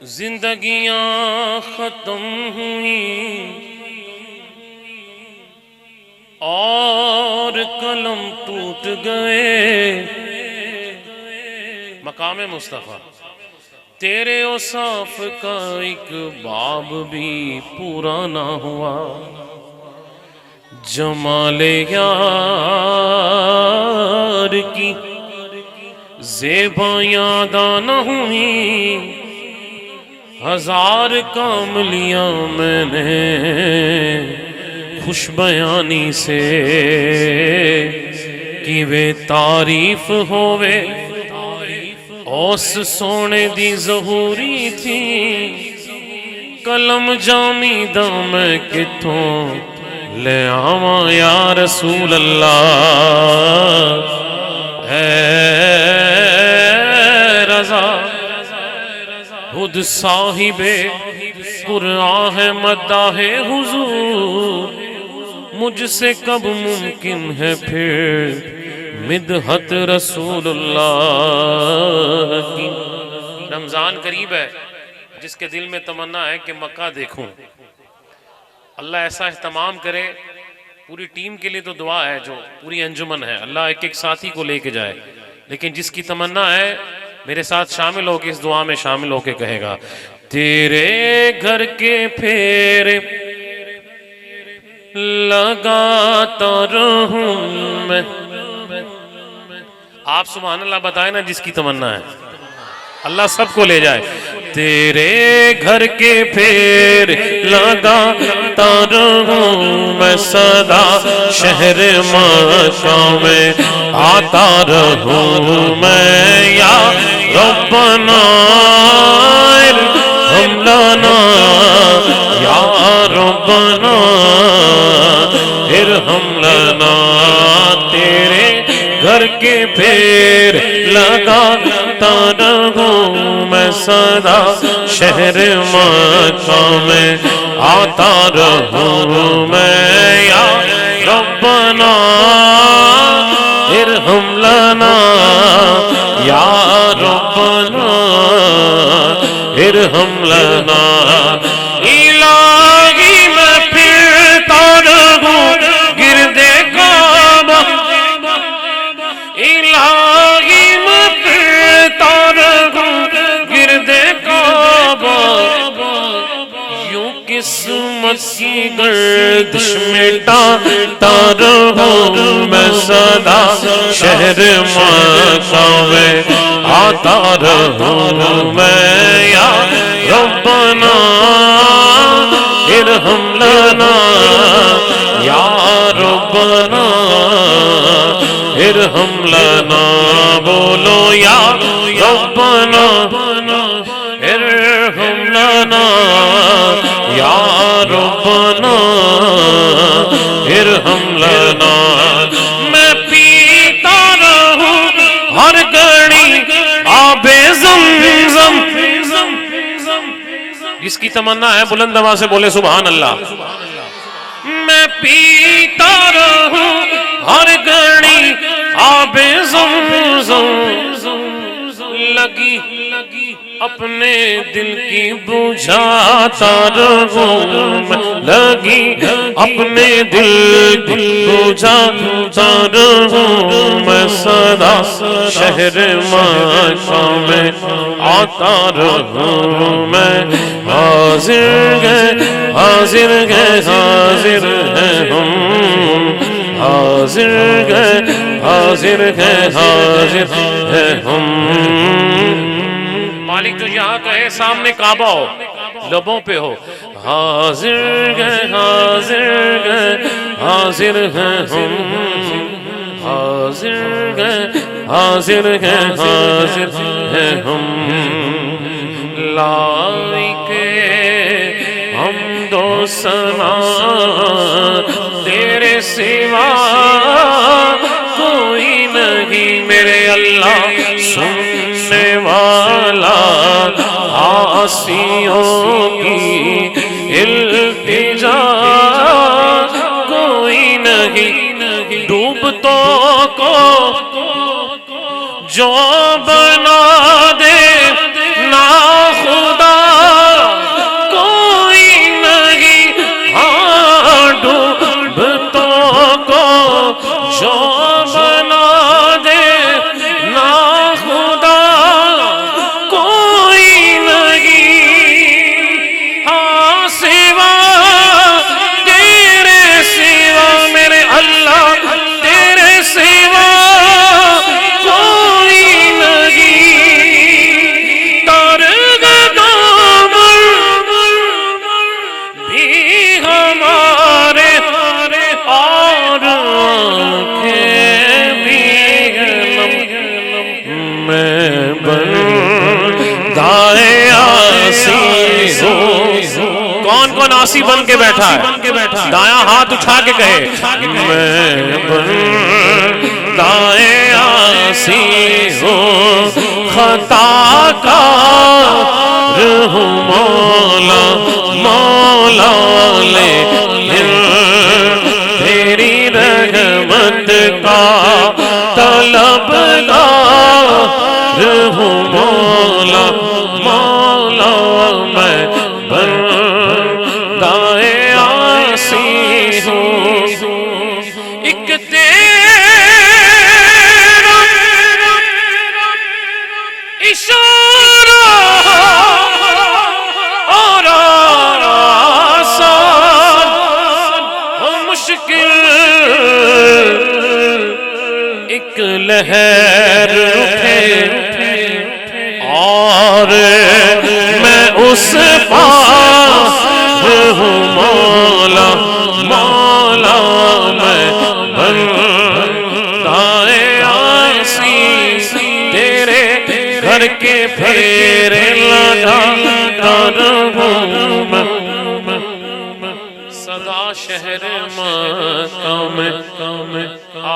زندگیاں ختم ہوئیں اور قلم ٹوٹ گئے، مقام مصطفیٰ تیرے اوصاف کا ایک باب بھی پورا نہ ہوا، جمال یار کی زیبائیاں نہ ہوئیں، ہزار کام لیا میں نے خوش بیانی سے، کہ وے تعریف ہووے اوس سونے دی ظہوری تھی، قلم جامی دا میں کتھوں لے آواں یا رسول اللہ، اے رضا خود صاحب قرآن ہے مداح حضور، مجھ سے کب ممکن ہے پھر مدحت رسول اللہ کی۔ رمضان قریب ہے، جس کے دل میں تمنا ہے کہ مکہ دیکھوں، اللہ ایسا اہتمام کرے۔ پوری ٹیم کے لیے تو دعا ہے، جو پوری انجمن ہے، اللہ ایک ایک ساتھی کو لے کے جائے، لیکن جس کی تمنا ہے میرے ساتھ شامل ہو کے اس دعا میں شامل ہو کے کہے گا، تیرے گھر کے پھیرے لگاتا رہوں میں۔ آپ سبحان اللہ بتائیں نا، جس کی تمنا ہے اللہ سب کو لے جائے۔ تیرے گھر کے پھیر لگاتا رہوں میں، صدا شہر مکہ میں آتا رہوں میں، یا ربنا ارحم لنا، یا ربنا ارحم لنا، تیرے گھر کے پھیر لگاتا رہوں میں، صدا شہر مکہ میں آتا رہوں میں، یا ربنا ارحم لنا، یا ربنا ارحم لنا، الہی میں پھرتا رہوں گردے کعبہ، الہی میں پھرتا رہوں گردے کعبہ، یوں قسمت کی گردش مٹاتا رہوں میں، صدا شہر مکہ میں آتا رہوں میں، یا ربنا ارحم لنا، یا ربنا ارحم لنا، بولو یا ربنا ارحم لنا، یا ربنا ارحم لنا، میں پیتا رہوں ہر گھڑی آب زمزم، جس کی تمنا ہے بلند آواز سے بولے سبحان اللہ۔ میں پیتا رہوں ہر گھڑی آب زمزم، لگی اپنے دل کی بجھاتا رہوں میں، لگی اپنے دل کی بجھاتا رہوں میں، صدا شہر مکہ میں آتا رہوں میں، حاضر گئے حاضر گئے حاضر ہیں ہم، حاضر گئے حاضر گئے حاضر ہیں ہم، مالک جو یہاں کہے سامنے کعبہ ہو، لبوں پہ ہو، حاضر گئے حاضر گئے حاضر ہیں ہم، حاضر گئے حاضر گئے حاضر ہیں ہم، لائق حمد و ثنا تیرے سوا کوئی نہیں، میرے اللہ سننے والا عاصیوں کی التجا کوئی نہیں، ڈوبتوں کو جو بنا دے نا خدا ہوں. کون کون آسی بن کے بیٹھا ہے؟ دایاں ہاتھ اٹھا کے کہے میں بندہ آسی ہوں، خطا کار ہوں مولا مولا لیکن تیری رحمت کا طلبگار ہوں مولا مولا میں بندہ آسی ہوں. ایک تیرا اشارہ اور آسان اور مشکل، ایک لہر اٹھے اور میں اس پاس ہوں مولا مولا میں بندہ آسی تیرے گھر کے پھیرے لگا کر ہوں میں صدا شہر مکہ میں آ